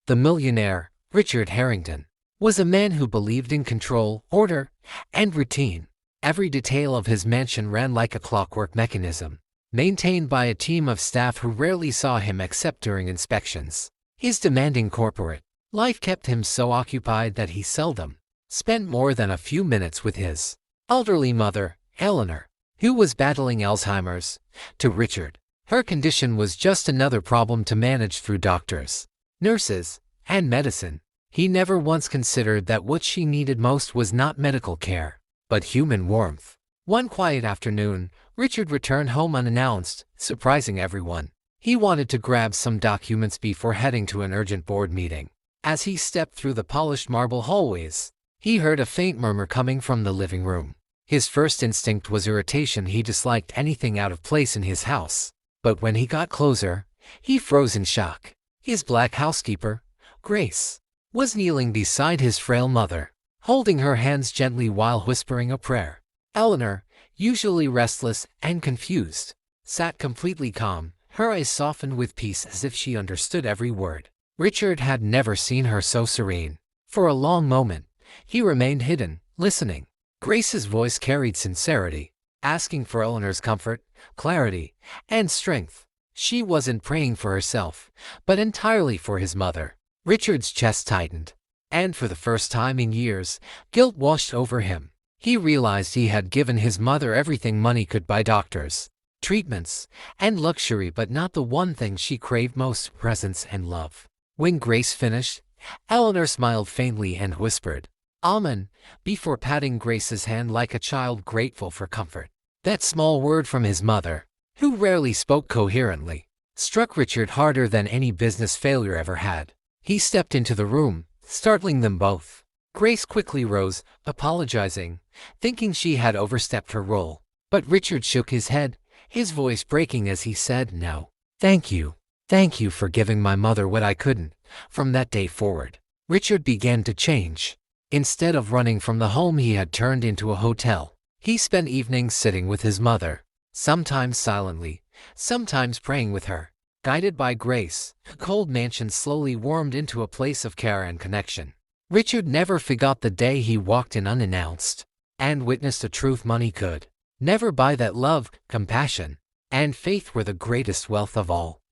The millionaire, Richard Harrington, was a man who believed in control, order, and routine. Every detail of his mansion ran like a clockwork mechanism, maintained by a team of staff who rarely saw him except during inspections. His demanding corporate life kept him so occupied that he seldom spent more than a few minutes with his elderly mother, Eleanor, who was battling Alzheimer's. To Richard, her condition was just another problem to manage through doctors, nurses, and medicine. He never once considered that what she needed most was not medical care, but human warmth. One quiet afternoon, Richard returned home unannounced, surprising everyone. He wanted to grab some documents before heading to an urgent board meeting. As he stepped through the polished marble hallways, he heard a faint murmur coming from the living room. His first instinct was irritation. He disliked anything out of place in his house. But when he got closer, he froze in shock. His black housekeeper, Grace, was kneeling beside his frail mother, holding her hands gently while whispering a prayer. Eleanor, usually restless and confused, sat completely calm, her eyes softened with peace as if she understood every word. Richard had never seen her so serene. For a long moment, he remained hidden, listening. Grace's voice carried sincerity, asking for Eleanor's comfort, clarity, and strength. She wasn't praying for herself, but entirely for his mother. Richard's chest tightened, and for the first time in years, guilt washed over him. He realized he had given his mother everything money could buy: doctors, treatments, and luxury, but not the one thing she craved most: presence and love. When Grace finished, Eleanor smiled faintly and whispered, "Amen," before patting Grace's hand like a child grateful for comfort. That small word from his mother, who rarely spoke coherently, struck Richard harder than any business failure ever had. He stepped into the room, startling them both. Grace quickly rose, apologizing, thinking she had overstepped her role. But Richard shook his head, his voice breaking as he said, "No. Thank you. Thank you for giving my mother what I couldn't." From that day forward, Richard began to change. Instead of running from the home he had turned into a hotel, he spent evenings sitting with his mother, sometimes silently, sometimes praying with her. Guided by Grace, the cold mansion slowly warmed into a place of care and connection. Richard never forgot the day he walked in unannounced and witnessed a truth money could never buy: that love, compassion, and faith were the greatest wealth of all.